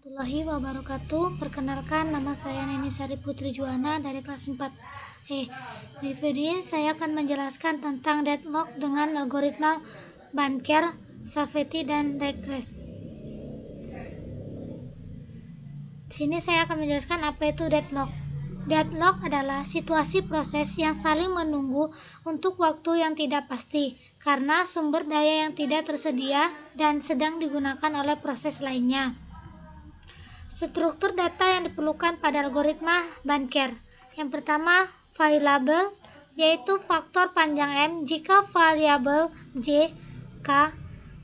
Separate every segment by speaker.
Speaker 1: warahmatullahi wabarakatuh. Perkenalkan, nama saya Neni Sari Putri Juwana dari kelas 4. Di video ini saya akan menjelaskan tentang deadlock dengan algoritma Banker, Safety, dan regress. Di sini saya akan menjelaskan apa itu deadlock. Deadlock adalah situasi proses yang saling menunggu untuk waktu yang tidak pasti karena sumber daya yang tidak tersedia dan sedang digunakan oleh proses lainnya. Struktur data yang diperlukan pada algoritma Banker. Yang pertama, variabel, yaitu faktor panjang M jika variabel J, K,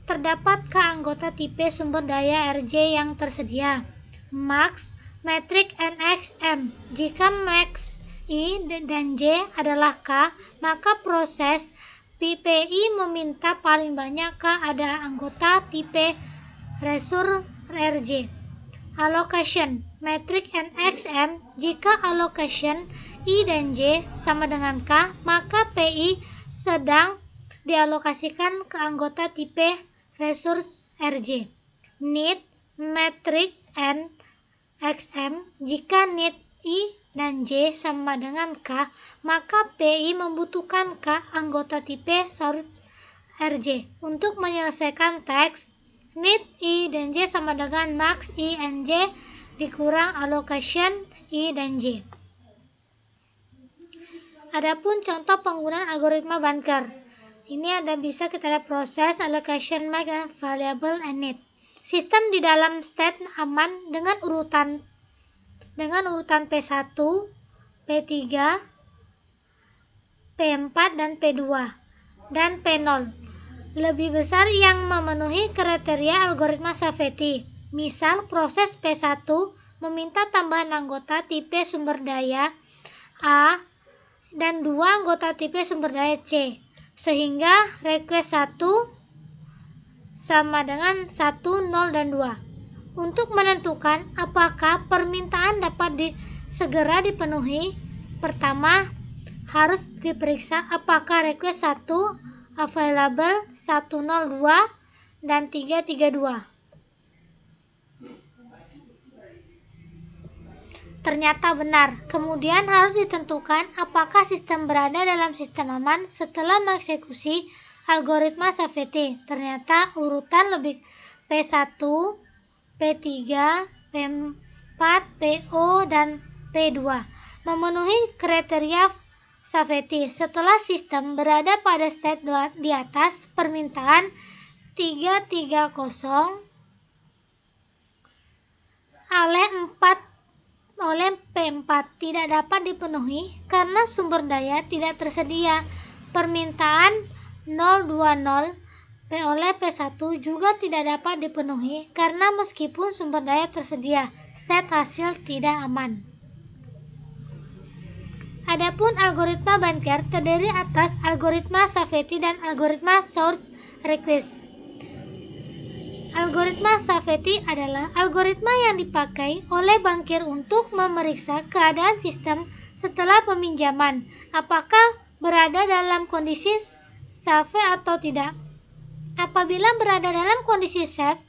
Speaker 1: terdapat K anggota tipe sumber daya RJ yang tersedia. Max, metrik NX M. Jika max I dan J adalah K, maka proses PPI meminta paling banyak K ada anggota tipe resource RJ. Allocation, metrik NXM, jika allocation I dan J sama dengan K, maka PI sedang dialokasikan ke anggota tipe resource RJ. Need, metrik NXM, jika need I dan J sama dengan K, maka PI membutuhkan K anggota tipe source RJ. Untuk menyelesaikan teks, need I dan J sama dengan max I and J dikurang allocation I dan J. Adapun contoh penggunaan algoritma Banker. Ini bisa kita lihat proses, allocation, max, dan variable and need. Sistem di dalam state aman dengan urutan P1, P3, P4, dan P2 dan P0. Lebih besar yang memenuhi kriteria algoritma Safety. Misal, proses P1 meminta tambahan anggota tipe sumber daya A dan 2 anggota tipe sumber daya C, sehingga request 1 sama dengan 1, 0, dan 2. Untuk menentukan apakah permintaan dapat segera dipenuhi, pertama harus diperiksa apakah request 1 available 102 dan 332. Ternyata benar. Kemudian harus ditentukan apakah sistem berada dalam sistem aman setelah mengeksekusi algoritma Safety. Ternyata urutan lebih P1, P3, P4, PO, dan P2 memenuhi kriteria Safety. Setelah sistem berada pada state di atas, permintaan 330 oleh P4 tidak dapat dipenuhi karena sumber daya tidak tersedia. Permintaan 020 oleh P1 juga tidak dapat dipenuhi karena meskipun sumber daya tersedia, state hasil tidak aman. Adapun algoritma Banker terdiri atas algoritma Safety dan algoritma source request. Algoritma Safety adalah algoritma yang dipakai oleh bankir untuk memeriksa keadaan sistem setelah peminjaman, apakah berada dalam kondisi safe atau tidak. Apabila berada dalam kondisi safe,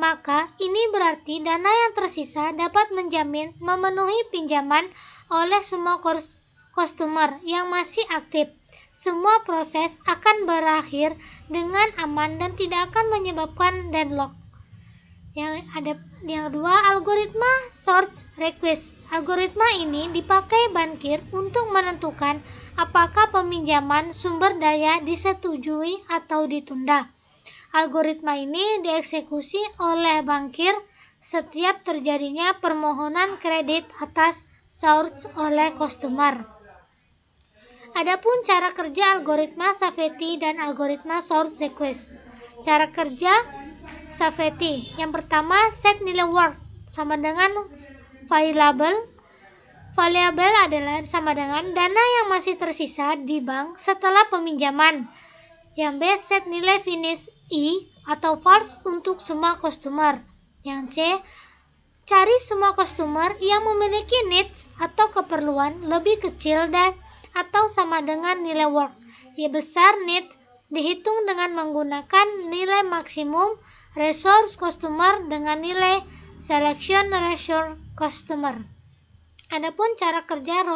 Speaker 1: maka ini berarti dana yang tersisa dapat menjamin memenuhi pinjaman oleh semua customer yang masih aktif. Semua proses akan berakhir dengan aman dan tidak akan menyebabkan deadlock. Yang kedua, algoritma source request. Algoritma ini dipakai bankir untuk menentukan apakah peminjaman sumber daya disetujui atau ditunda. Algoritma ini dieksekusi oleh bankir setiap terjadinya permohonan kredit atas source oleh customer. Adapun cara kerja algoritma Safety dan algoritma source request. Cara kerja Safety. Yang pertama, set nilai worth sama dengan variable. Variable adalah sama dengan dana yang masih tersisa di bank setelah peminjaman. Yang B, set nilai finish I atau false untuk semua customer. Yang C, cari semua customer yang memiliki needs atau keperluan lebih kecil dan atau sama dengan nilai worth. Y besar need dihitung dengan menggunakan nilai maksimum resource customer dengan nilai selection resource customer. Adapun cara kerja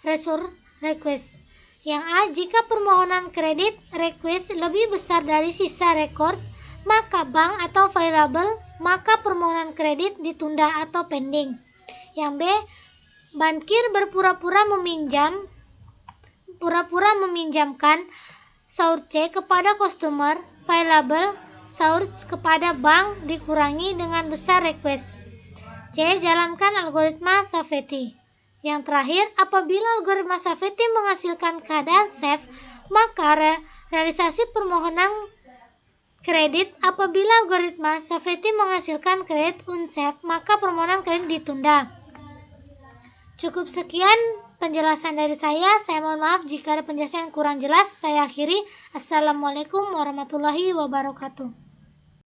Speaker 1: resource request. Yang A, jika permohonan kredit request lebih besar dari sisa records, maka bank atau available, maka permohonan kredit ditunda atau pending. Yang B, bankir berpura-pura meminjamkan saur C kepada customer, available saur kepada bank dikurangi dengan besar request. C, jalankan algoritma Safety. Yang terakhir, apabila algoritma Safety menghasilkan keadaan safe, maka realisasi permohonan kredit. Apabila algoritma Safety menghasilkan kredit unsafe, maka permohonan kredit ditunda. Cukup sekian penjelasan dari saya. Saya mohon maaf jika ada penjelasan yang kurang jelas. Saya akhiri. Assalamualaikum warahmatullahi wabarakatuh.